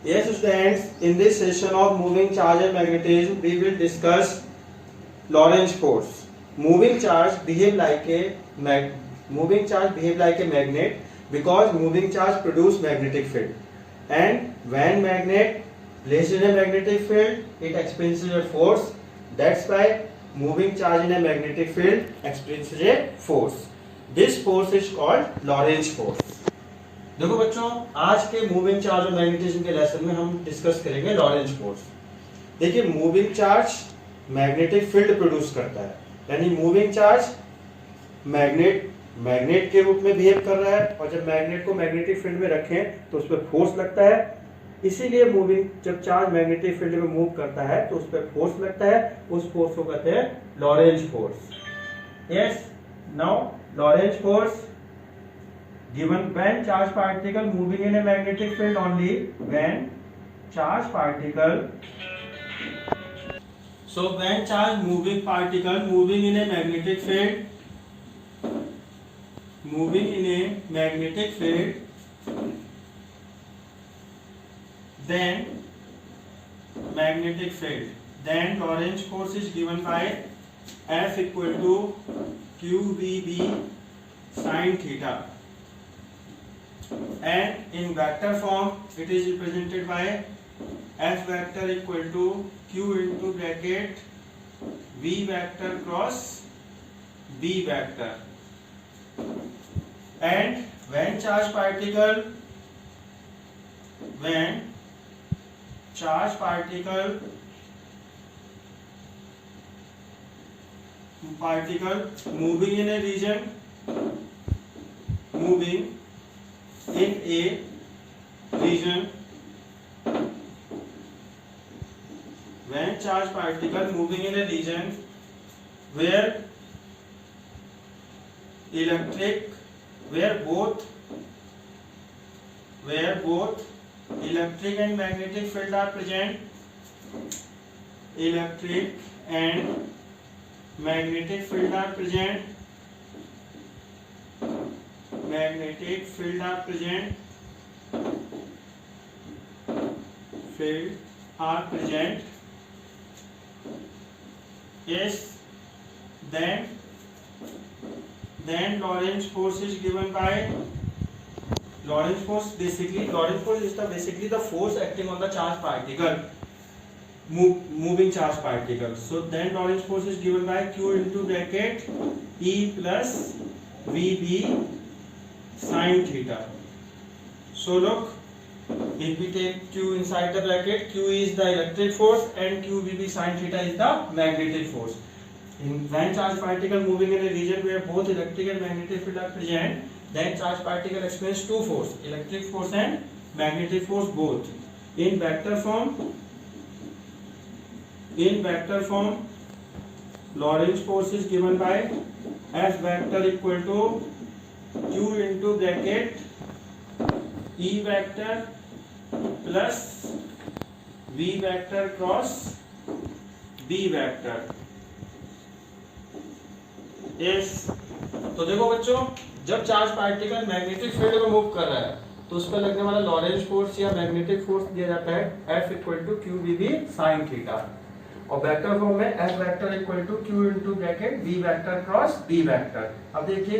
Yes, students, in this session of moving charge and magnetism, we will discuss Lorentz force. Moving charge behave like a magnet because moving charge produce magnetic field. And when magnet placed in a magnetic field, it experiences a force. That's why moving charge in a magnetic field experiences a force. This force is called Lorentz force. देखो बच्चों, आज के moving charge और magnetism के lesson में हम discuss करेंगे Lorentz force. देखिए, moving charge magnetic field produce करता है, यानी मूविंग चार्ज मैग्नेट के रूप में बिहेव कर रहा है, और जब मैग्नेट को मैग्नेटिक फील्ड में रखें तो उस पर फोर्स लगता है। इसीलिए जब चार्ज मैग्नेटिक फील्ड में मूव करता है तो उस पर फोर्स लगता है, उस फोर्स को कहते हैं Lorentz force. Yes, now Lorentz force given when charge particle moving in a magnetic field only, when charge particle moving particle moving in a magnetic field, then Lorentz force is given by F equal to QVB sin theta, and in vector form it is represented by F vector equal to Q into bracket V vector cross B vector. And when charge particle moving in a region when charge particle moving in a region where both electric and magnetic field are present, magnetic field are present, yes, then Lorentz force is given by Lorentz force is basically the force acting on the charge particle, moving charge particle. So then Lorentz force is given by Q into bracket E plus VB sin theta. So look, if we take Q inside the bracket, Q is the electric force and QVB sin theta is the magnetic force. When charge particle moving in a region where both electric and magnetic field are present, then charge particle experience two force, electric force and magnetic force both. In vector form, Lorentz force is given by F vector equal to Q into bracket E vector plus V vector cross B vector. yes, तो देखो बच्चों, जब charge particle magnetic field में move कर रहा है तो उस पर लगने वाला लॉरेंज फोर्स या मैग्नेटिक फोर्स दिया जाता है F equal to q b b sine theta, और वेक्टर फॉर्म में F vector equal to q into bracket V vector cross B vector. अब देखिए,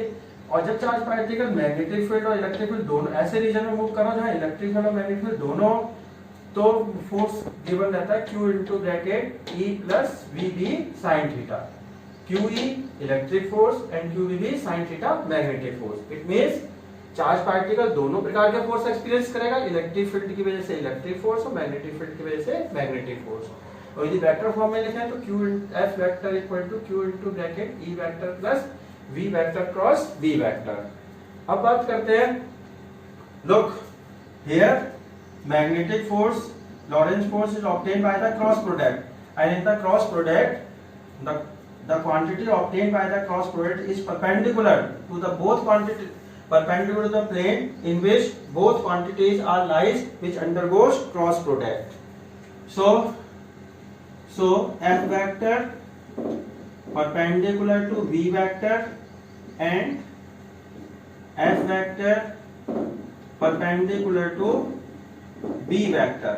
और जब चार्ज पार्टिकल मैग्नेटिक फील्ड और इलेक्ट्रिक फील्ड दोनों ऐसे रीजन में मूव कर रहा है जहां इलेक्ट्रिक फील्ड और मैग्नेटिक फील्ड दोनों, तो फोर्स गिवन रहता है Q into bracket E plus v b sine theta. QE electric force and QVB sin theta magnetic force. It means charge particle दोनों प्रकार के फोर्स एक्सपीरियंस करेगा, इलेक्ट्रिक फील्ड की वजह से इलेक्ट्रिक फोर्स और मैग्नेटिक फील्ड की वजह से मैग्नेटिक फोर्स। और यदि वेक्टर फॉर्म में लिखें तो F vector equal to Q into bracket E vector plus V vector cross B vector. अब बात करते हैं, look here, magnetic force Lorentz force is obtained by the cross product, and in the cross product the quantity obtained by the cross product is perpendicular to the plane in which both quantities are lies, which undergoes cross product. So F vector perpendicular to V vector and F vector perpendicular to B vector.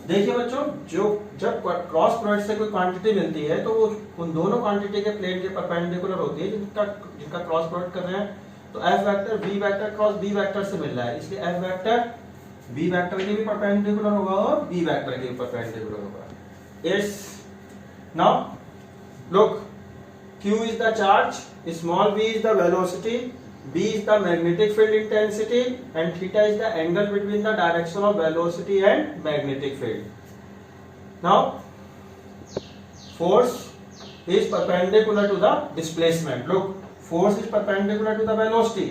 देखिए बच्चों, जो जब cross product से कोई quantity मिलती है तो वो उन दोनों क्वांटिटी के प्लेन के परपेंडिकुलर होती है जिनका क्रॉस प्रोडक्ट कर रहे हैं। तो F vector B vector cross B vector से मिल रहा है, इसलिए एफ वेक्टर बी वेक्टर के भी परपेंडिकुलर होगा और बी वेक्टर के भी परपेंडिकुलर होगा। इस now look, Q is the charge, small v is the velocity, b is the magnetic field intensity, and theta is the angle between the direction of velocity and magnetic field. Now, force is perpendicular to the displacement. Look, force is perpendicular to the velocity.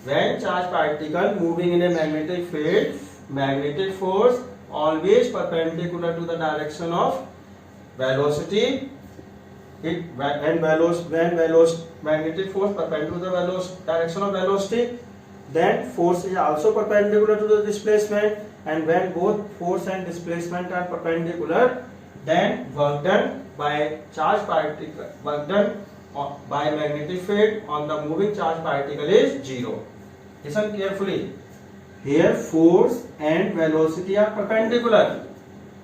When charged particle moving in a magnetic field, magnetic force always perpendicular to the direction of velocity. When magnetic force perpendicular to the direction of velocity, then force is also perpendicular to the displacement, and when both force and displacement are perpendicular, then work done by charged particle, work done by magnetic field on the moving charged particle is zero. Listen carefully. Here force and velocity are perpendicular,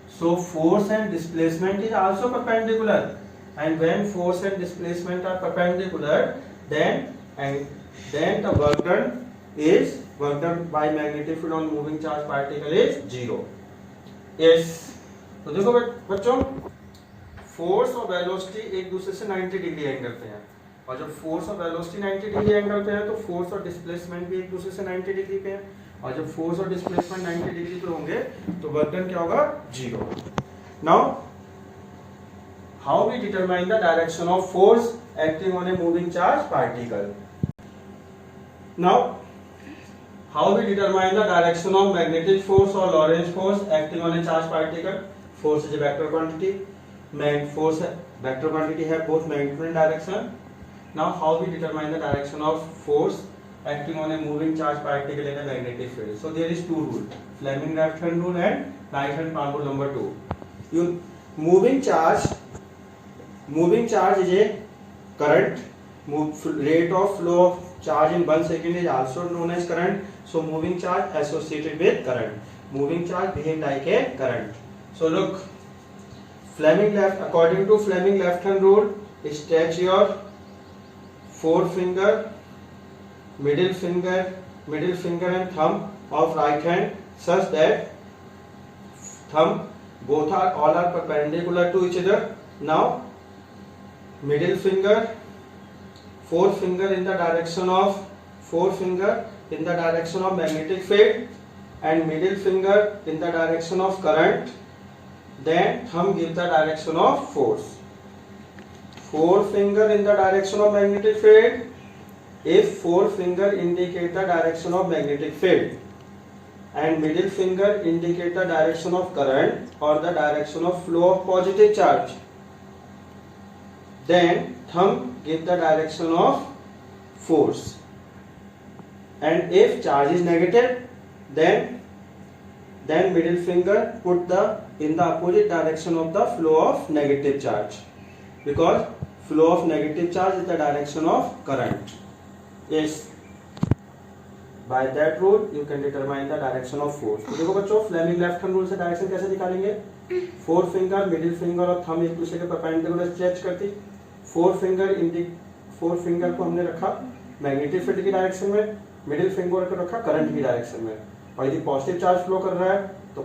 so force and displacement is also perpendicular. And when force and displacement are perpendicular, then the work done by magnetic field on moving charge particle is zero. Yes. तो देखो बच्चों, force और velocity एक दूसरे से 90 degree angle पे हैं, और जब फोर्स और वेलोसिटी 90 डिग्री एंगल पे है तो फोर्स और डिस्प्लेसमेंट भी एक दूसरे से 90 डिग्री पे है, और जब फोर्स और डिस्प्लेसमेंट 90 डिग्री पे होंगे तो वर्क डन क्या होगा? Zero. Now how we determine the direction of force acting on a moving charge particle? Now, how we determine the direction of magnetic force or Lorentz force acting on a charged particle? Force is a vector quantity. Force vector quantity have both magnitude and direction. Now, how we determine the direction of force acting on a moving charged particle in a magnetic field? So there is two rules: Fleming left hand rule and right hand palm rule number 2. Moving charge is a current. Rate of flow of charge in 1 second is also known as current. So moving charge associated with current. Moving charge behave like a current. So look, according to Fleming left hand rule, stretch your forefinger, middle finger and thumb of right hand such that all are perpendicular to each other. Now middle finger, forefinger in the direction of magnetic field, and middle finger in the direction of current. Then thumb gives the direction of force. Forefinger in the direction of magnetic field. If forefinger indicate the direction of magnetic field, and middle finger indicate the direction of current or the direction of flow of positive charge, then thumb give the direction of force. And if charge is negative, then middle finger put in the opposite direction of the flow of negative charge, because flow of negative charge is the direction of current. Yes. By that rule you can determine the direction of force. तो देखो बच्चों, Fleming left hand rule से direction कैसे निकालेंगे? Four finger, middle finger और thumb एक दूसरे के परपेंडिकुलर स्ट्रेच करती। फोर फिंगर को हमने रखा मैग्नेटिक फील्ड की डायरेक्शन में, मिडिल फिंगर को रखा करंट की डायरेक्शन में, और यदि पॉजिटिव चार्ज फ्लो कर रहा है तो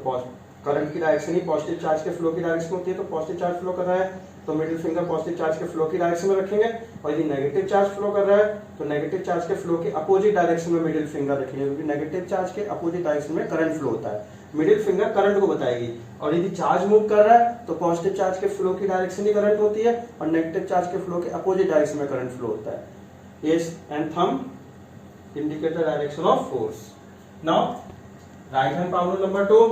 करंट की डायरेक्शन ही पॉजिटिव चार्ज के फ्लो की डायरेक्शन होती है, तो पॉजिटिव चार्ज फ्लो कर रहा है तो मिडिल फिंगर पॉजिटिव चार्ज के फ्लो की डायरेक्शन में रखेंगे, और यदि नेगेटिव चार्ज फ्लो कर रहा है तो नेगेटिव चार्ज के फ्लो के अपोजिट डायरेक्शन में मिडिल फिंगर रखेंगे, क्योंकि नेगेटिव चार्ज के अपोजिट डायरेक्शन में करंट फ्लो होता है। मिडिल फिंगर करंट को बताएगी, और यदि चार्ज मूव कर रहा है तो पॉजिटिव चार्ज के फ्लो की डायरेक्शन ही करंट होती है, और नेगेटिव चार्ज के फ्लो के अपोजिट डायरेक्शन में करंट फ्लो होता है। Yes, and thumb indicate the direction of force. Now right hand palm rule number 2.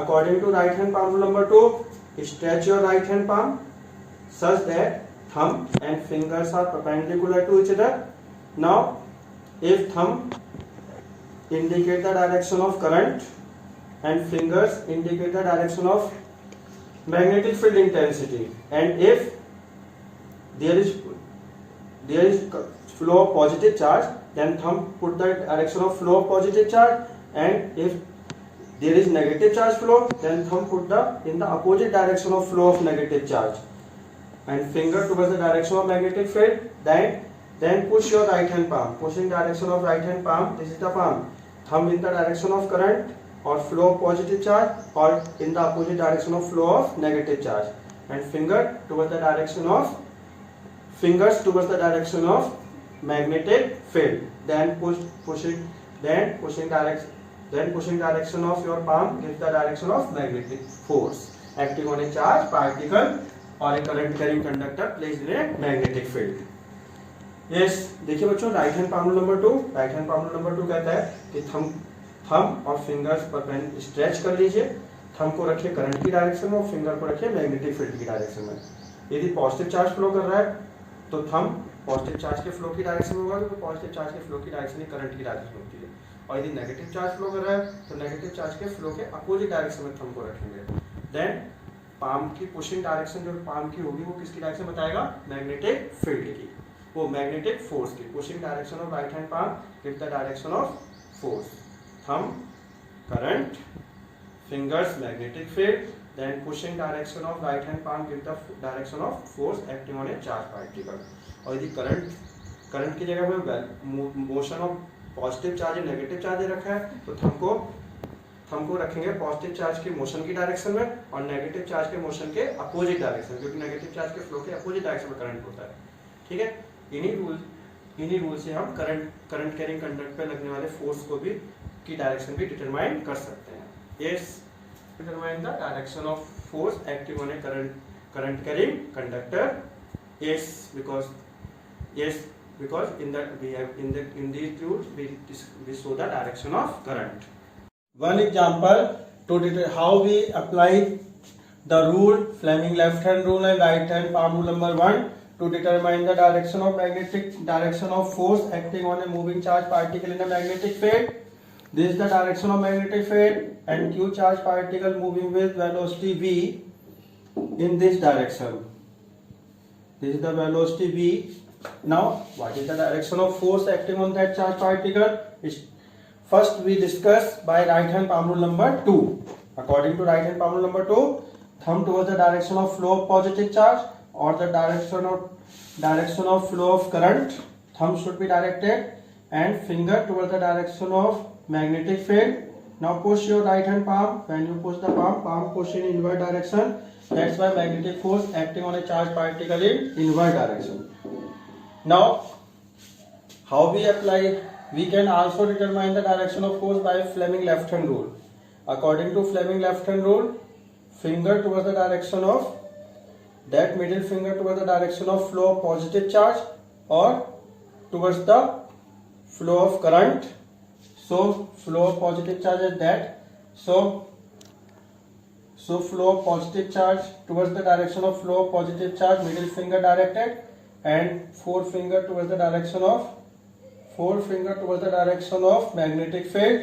According to right hand palm rule number 2, stretch your right hand palm such that thumb and fingers are perpendicular to each other. Now, if thumb indicate the direction of current and fingers indicate the direction of magnetic field intensity, and if there is flow of positive charge, then thumb put the direction of flow of positive charge, and if there is negative charge flow, then thumb put the in the opposite direction of flow of negative charge, and finger towards the direction of magnetic field. Then push your right hand palm, pushing direction of right hand palm. This is the palm. Thumb in the direction of current or flow of positive charge, or in the opposite direction of flow of negative charge, and fingers towards the direction of magnetic field. Then pushing direction of your palm gives the direction of magnetic force acting on a charge particle or a current carrying conductor placed in a magnetic field. Yes, देखिए बच्चों, right hand palm number 2 कहता है कि thumb और fingers पर pen stretch कर लीजिए, thumb को रखिए करंट की डायरेक्शन में और फिंगर को रखिए मैग्नेटिक फील्ड की डायरेक्शन में। यदि पॉजिटिव चार्ज फ्लो कर रहा है तो थंब पॉजिटिव चार्ज के फ्लो की डायरेक्शन में होगा, क्योंकि पॉजिटिव चार्ज के फ्लो की डायरेक्शन ही करंट की डायरेक्शन होती है। और यदि नेगेटिव चार्ज फ्लो कर रहा है तो नेगेटिव चार्ज के फ्लो के अपोजिट डायरेक्शन में थंब को रखेंगे। देन पाम की पुशिंग डायरेक्शन जो पाम की होगी वो किसकी डायरेक्शन बताएगा? मैग्नेटिक फील्ड की, वो मैग्नेटिक फोर्स की। Pushing direction of right hand palm give the direction of force, thumb current, fingers magnetic field, then pushing direction of right hand palm give the direction of force acting on a charge particle. और यदि current की जगह में motion of positive charge या negative charge रखा है तो thumb को रखेंगे पॉजिटिव चार्ज के मोशन की डायरेक्शन में और नेगेटिव चार्ज के मोशन के अपोजिट डायरेक्शन, क्योंकि नेगेटिव चार्ज के फ्लो के अपोजिट डायरेक्शन में करंट होता है। ठीक है, इन्हीं रूल से हम करंट कैरिंग कंडक्टर पे लगने वाले फोर्स को भी की डायरेक्शन भी डिटरमाइन कर सकते हैं। Yes, determine the direction of force acting on A current carrying conductor. Yes, because in these rules we show the direction of current. One example to determine how we apply the rule, Fleming left hand rule and right hand palm rule number 1 to determine the direction of force acting on a moving charge particle in a magnetic field. This is the direction of magnetic field and Q charge particle moving with velocity v in this direction. This is the velocity v. Now, what is the direction of force acting on that charge particle? First, we discuss by right hand palm rule number 2. According to right hand palm rule number 2, thumb towards the direction of flow of positive charge or the direction of flow of current. Thumb should be directed and finger towards the direction of magnetic field. Now push your right hand palm. When you push the palm push in inward direction. That's why magnetic force acting on a charged particle in inward direction. Now, how we apply? We can also determine the direction of force by Fleming left hand rule. According to Fleming left hand rule, finger towards the direction of that middle finger towards the direction of flow of positive charge or towards the flow of current. So flow of positive charge is that. So flow of positive charge towards the direction of flow of positive charge, middle finger directed, and forefinger towards the direction of magnetic field.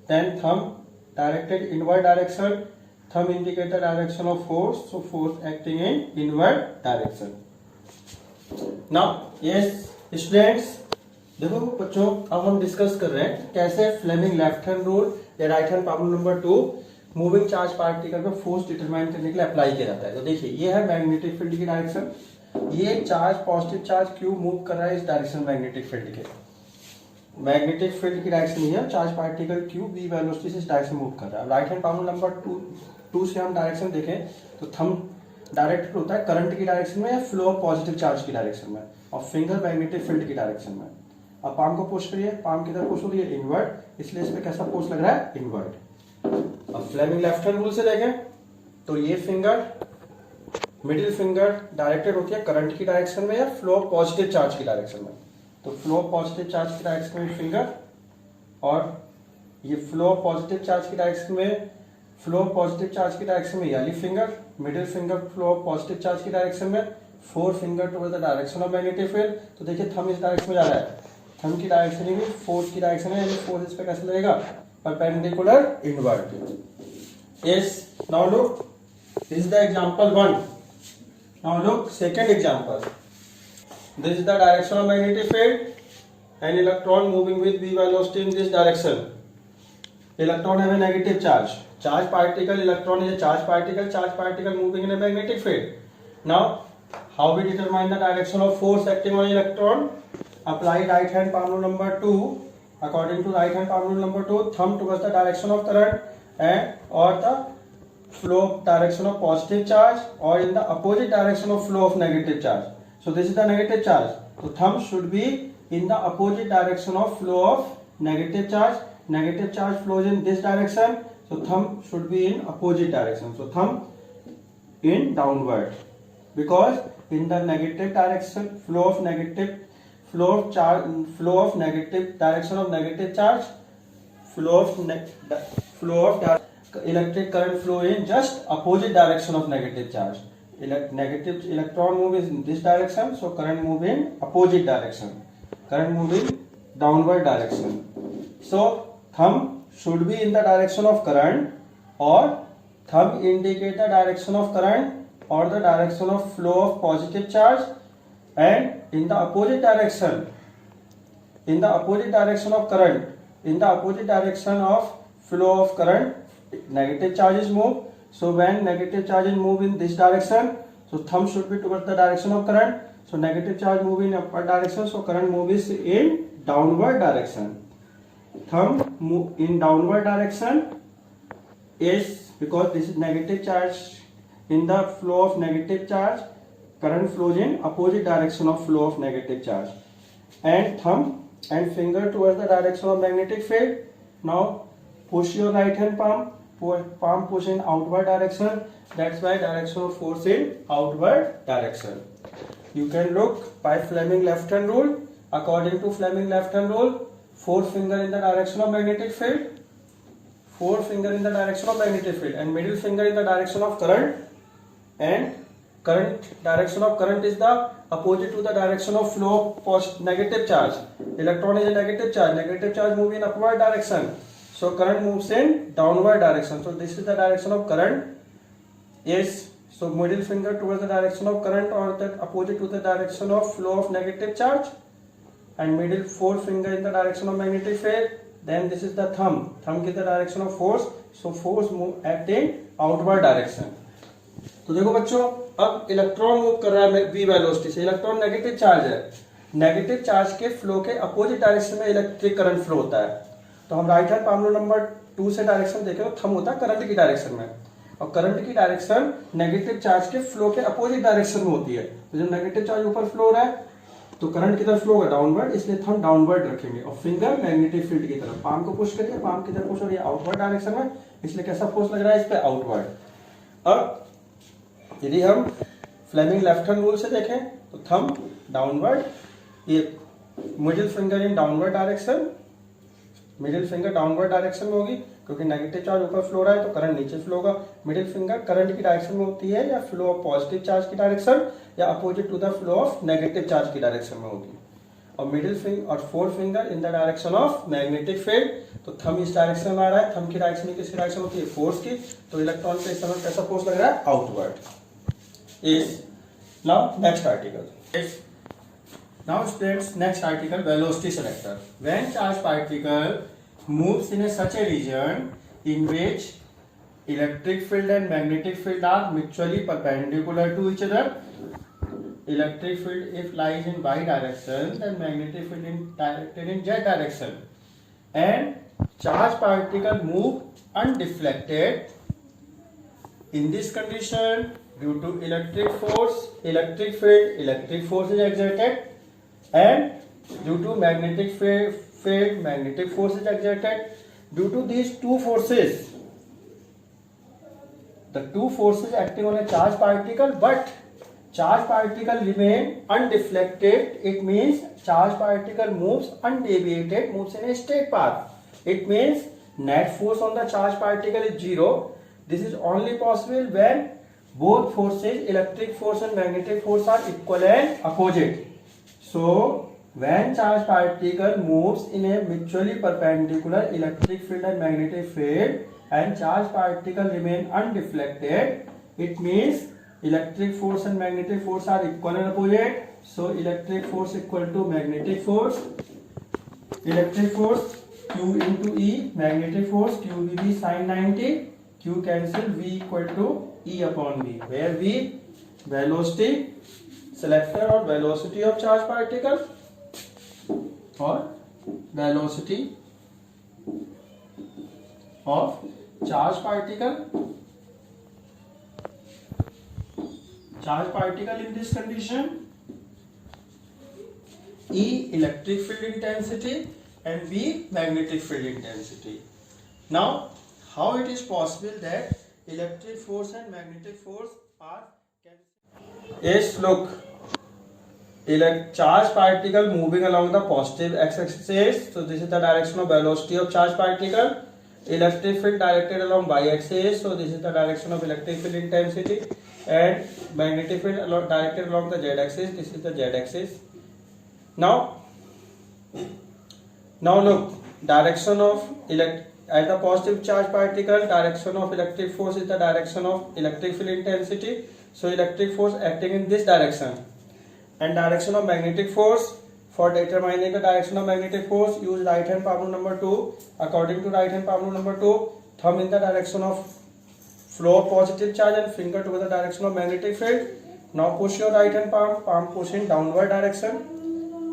Then thumb directed inward direction. Thumb indicate the direction of force, so force acting in inward direction. Now, yes students, देखो बच्चों, अब हम discuss कर रहे हैं कैसे Fleming left hand rule या right hand palm rule number 2 moving charge particle पे फोर्स डिटरमाइन करने के लिए अप्लाई किया जाता है। तो देखिए, ये है मैग्नेटिक फील्ड की डायरेक्शन, ये charge positive charge Q move कर रहा है इस डायरेक्शन मैग्नेटिक फील्ड की डायरेक्शन ही है। Charge particle Q B velocity से इस डायरेक्शन मूव कर रहा है। राइट हैंड पाम नंबर 2 से हम डायरेक्शन देखें तो थंब डायरेक्टेड होता है करंट की डायरेक्शन में या फ्लो ऑफ पॉजिटिव चार्ज की डायरेक्शन में, और फिंगर मैग्नेटिक फील्ड की डायरेक्शन में। अब पाम को पुश करिए, पाम किधर पुश हो रही है? इनवर्ड, इसलिए इस पे कैसा फोर्स लग रहा है? इनवर्ड। अब फ्लेमिंग लेफ्ट हैंड रूल से देखें तो ये फिंगर मिडिल फिंगर डायरेक्टेड होती है करंट की डायरेक्शन में या फ्लो ऑफ पॉजिटिव चार्ज की डायरेक्शन में। तो फ्लो ऑफ पॉजिटिव चार्ज की डायरेक्शन में फिंगर, और ये फ्लो ऑफ पॉजिटिव चार्ज की डायरेक्शन में याली finger, middle finger flow of positive charge की डायरेक्शन में, forefinger towards the direction of magnetic field. तो देखिए थंब इस डायरेक्शन में जा रहा है, थंब की डायरेक्शन ही फोर्स की डायरेक्शन है, यानी फोर्स इस पे कैसे लगेगा? Perpendicular inward. Yes, now look, this is the example 1. Now look, second example. This is the direction of magnetic field. An electron moving with v velocity in this direction. electron have a negative charge. Charge particle, electron is a charge particle moving in a magnetic field. Now, how we determine the direction of force acting on electron? Apply right hand palm rule number 2. According to right hand palm rule number 2, thumb towards the direction of current and or the flow direction of positive charge or in the opposite direction of flow of negative charge. So this is the negative charge. So thumb should be in the opposite direction of flow of negative charge. Negative charge flows in this direction. So thumb should be in opposite direction. So thumb in downward, because in the negative direction flow of negative direction of negative charge, electric current flow in just opposite direction of negative charge. Negative electron move in this direction, so current move in opposite direction. Current move in downward direction. So thumb should be in the direction of current, or thumb indicate the direction of current or the direction of flow of positive charge, and in the opposite direction of current, in the opposite direction of flow of current, negative charges move. So when negative charges move in this direction, so thumb should be towards the direction of current. So negative charge move in upward direction, so current move is in downward direction. Thumb move in downward direction is because this is negative charge. In the flow of negative charge, current flows in opposite direction of flow of negative charge. And thumb and finger towards the direction of magnetic field. Now push your right hand palm push in outward direction. That's why direction of force in outward direction. You can look by Fleming left hand rule. According to Fleming left hand rule, 4 finger in the direction of magnetic field, 4 finger in the direction of magnetic field, and middle finger in the direction of current. And direction of current is the opposite to the direction of flow of negative charge. Electron is a negative charge move in upward direction, so current moves in downward direction. So this is the direction of current. Yes, so middle finger towards the direction of current or the opposite to the direction of flow of negative charge, and middle 4 finger in the direction of magnetic field. Then this is the thumb is the direction of force, so force move act in outward direction. तो देखो बच्चों, अब electron move कर रहा है v velocity से. Electron negative charge है, negative charge के फ्लो के अपोजिट डायरेक्शन में इलेक्ट्रिक करंट फ्लो होता है. तो हम right hand palm rule number 2 से डायरेक्शन देखें तो थंब होता है करंट की डायरेक्शन में, और करंट की डायरेक्शन नेगेटिव चार्ज के फ्लो के अपोजिट डायरेक्शन में होती है. तो जब नेगेटिव चार्ज ऊपर फ्लो हो रहा है तो करंट की तरफ फ्लो होगा डाउनवर्ड, इसलिए थंब डाउनवर्ड रखेंगे और फिंगर मैग्नेटिक फील्ड की तरफ. पाम को पुश करिए, पाम की तरफ पुश हो रही है आउटवर्ड डायरेक्शन में, इसलिए कैसा फोर्स लग रहा है इस पे, आउटवर्ड. अब यदि हम फ्लेमिंग लेफ्ट हैंड रूल से देखें तो थंब डाउनवर्ड, ये middle finger in downward direction, middle finger downward direction में होगी क्योंकि नेगेटिव चार्ज ऊपर फ्लो रहा है तो करंट नीचे फ्लो होगा. मिडिल फिंगर करंट की डायरेक्शन में होती है या फ्लो ऑफ पॉजिटिव चार्ज की डायरेक्शन या opposite to the flow of negative charge की डायरेक्शन में होगी. और मिडिल फिंगर और 4 finger in the direction of magnetic field. तो थंब इस डायरेक्शन में आ रहा है, थंब की डायरेक्शन किसकी डायरेक्शन होती है, फोर्स की. तो इलेक्ट्रॉन पे इस समय कैसा फोर्स लग रहा है, outward. Is now next article. Yes. Now students, next article, velocity selector. When charge particle moves in such a region in which electric field and magnetic field are mutually perpendicular to each other, electric field if lies in y direction and magnetic field in directed in z direction, and charge particle move undeflected. In this condition, due to electric force, electric field, electric force is exerted, and due to magnetic field, magnetic force is exerted. Due to these two forces, the two forces acting on a charged particle, but charged particle remain undeflected. It means charged particle moves undeviated, moves in a straight path. It means net force on the charged particle is 0. This is only possible when both forces, electric force and magnetic force, are equal and opposite. So when charged particle moves in a mutually perpendicular electric field and magnetic field and charged particle remain undeflected, it means electric force and magnetic force are equal and opposite. So electric force equal to magnetic force, electric force Q into E magnetic force, Q will be sin 90, Q cancel, V equal to E upon V, where V velocity selector or velocity of charge particle or velocity of charge particle in this condition, E electric field intensity and V magnetic field intensity. Now how it is possible that electric force and magnetic force are cancelled? Yes, look, charge particle moving along the positive x-axis, so this is the direction of velocity of charge particle. Electric field directed along y-axis, so this is the direction of electric field intensity, and magnetic field directed along the z-axis, this is the z-axis. Now look, direction of at the positive charge particle, direction of electric force is the direction of electric field intensity, so electric force acting in this direction. And direction of magnetic force, for determining the direction of magnetic force, use right hand palm rule number 2. According to right hand palm rule number 2, thumb in the direction of flow of positive charge and finger towards the direction of magnetic field. Now push your right hand palm push in downward direction,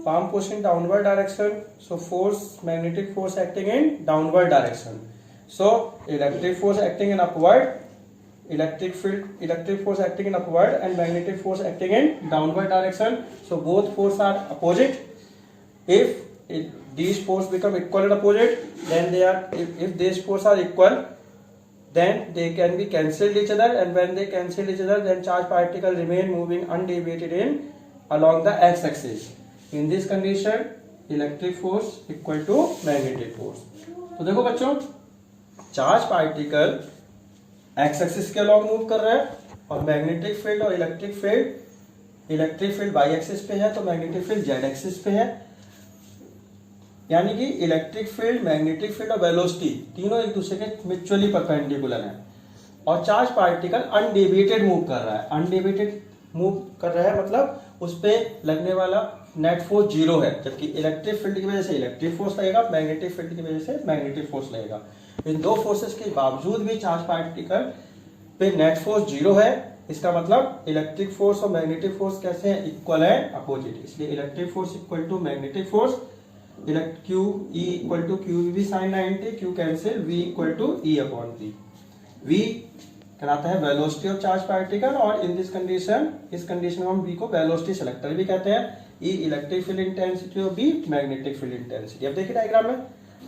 palm push in downward direction, so force, magnetic force acting in downward direction. So electric force acting in upward, electric force acting in upward, and magnetic force acting in downward direction. So both forces are opposite. If these forces become equal and opposite, then they are, if these forces are equal, then they can be cancelled each other, and when they cancel each other, then charge particle remain moving undeviated in along the x-axis. In this condition, electric force equal to magnetic force. तो देखो बच्चों, charge particle x axis के along move कर रहा है, और magnetic field और electric field Y axis पे है, तो मैग्नेटिक फील्ड जेड एक्सिस पे है. यानी कि इलेक्ट्रिक फील्ड, मैग्नेटिक फील्ड और वेलोसिटी तीनों एक दूसरे के म्यूचुअली परपेंडिकुलर हैं, और चार्ज पार्टिकल अनडेविएटेड मूव कर रहा है. अनडेविएटेड मूव कर रहा है मतलब उस पर लगने वाला नेट फोर्स जीरो है, जबकि इलेक्ट्रिक फील्ड की वजह से इलेक्ट्रिक फोर्स लगेगा, मैग्नेटिक फील्ड की वजह से मैग्नेटिक फोर्स लगेगा. इन दो फोर्सेस के बावजूद भी चार्ज पार्टिकल पे नेट फोर्स जीरो है. इसका मतलब इलेक्ट्रिक फोर्स और मैग्नेटिक फोर्स कैसे हैं? इक्वल है, अपोजिट. इसलिए electric force equal to magnetic force, Q E equal to Q V sin 90, Q cancel, V equal to E upon V. V कहलाता है वेलोसिटी ऑफ चार्ज पार्टिकल, और in this condition, इस condition में हम V को velocity selector भी कहते हैं. E इलेक्ट्रिक फील्ड इंटेंसिटी और B मैग्नेटिक फील्ड इंटेंसिटी. अब देखिए डायग्राम में,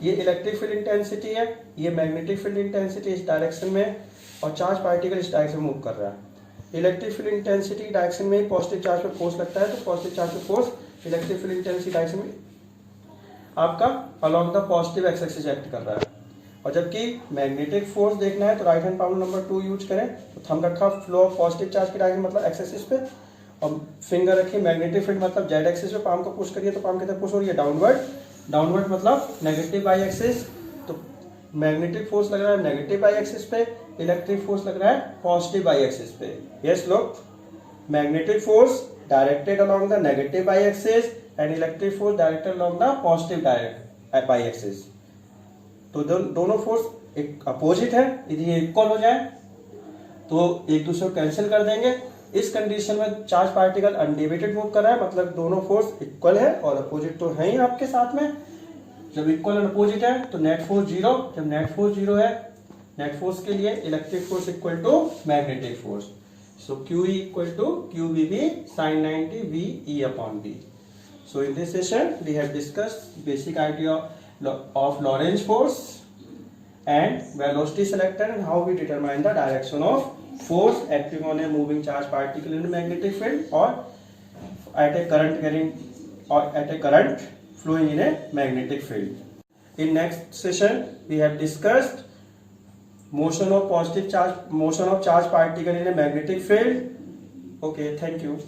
ये इलेक्ट्रिक फील्ड इंटेंसिटी है, ये मैग्नेटिक फील्ड इंटेंसिटी इस डायरेक्शन में, और चार्ज पार्टिकल इस डायरेक्शन में मूव कर रहा है. इलेक्ट्रिक फील्ड इंटेंसिटी डायरेक्शन में पॉजिटिव चार्ज पे फोर्स लगता है, तो पॉजिटिव चार्ज पे force electric field intensity direction में आपका along the positive x axis act कर रहा है. और जबकि मैग्नेटिक फोर्स देखना है तो right hand palm number 2 use करें. तो थंब रखा फ्लो ऑफ पॉजिटिव चार्ज की डायरेक्शन मतलब एक्स एक्सिस पे, और फिंगर रखिए मैग्नेटिक फील्ड मतलब जेड एक्सिस पे. पाम को पुश करिए तो पाम की तरफ पुश हो रही है डाउनवर्ड. डाउनवर्ड मतलब नेगेटिव वाई एक्सिस. तो मैग्नेटिक फोर्स लग रहा है नेगेटिव वाई एक्सिस पे, इलेक्ट्रिक फोर्स लग रहा है पॉजिटिव वाई एक्सिस पे. यस लोग, magnetic force directed along the negative Y axis and electric force directed along the positive Y axis. तो दोनों फोर्स एक अपोजिट है. यदि ये इक्वल हो जाए तो एक दूसरे को कैंसिल कर देंगे. इस कंडीशन में चार्ज पार्टिकल अनडेविएटेड मूव कर रहा है, मतलब दोनों फोर्स इक्वल है, और अपोजिट तो है ही आपके साथ में. जब इक्वल और अपोजिट है तो नेट फोर्स जीरो. जब नेट फोर्स जीरो है, नेट फोर्स के लिए electric force equal to magnetic force. So Q equal to Q V sin 90 V E upon V. So in this session we have discussed basic idea of Lorentz force and velocity selector, and how we determine the direction of force acting on a moving charge particle in a magnetic field, or at a current carrying, or at a current flowing in a magnetic field. In next session we have discussed motion of charge particle in a magnetic field. Okay, thank you.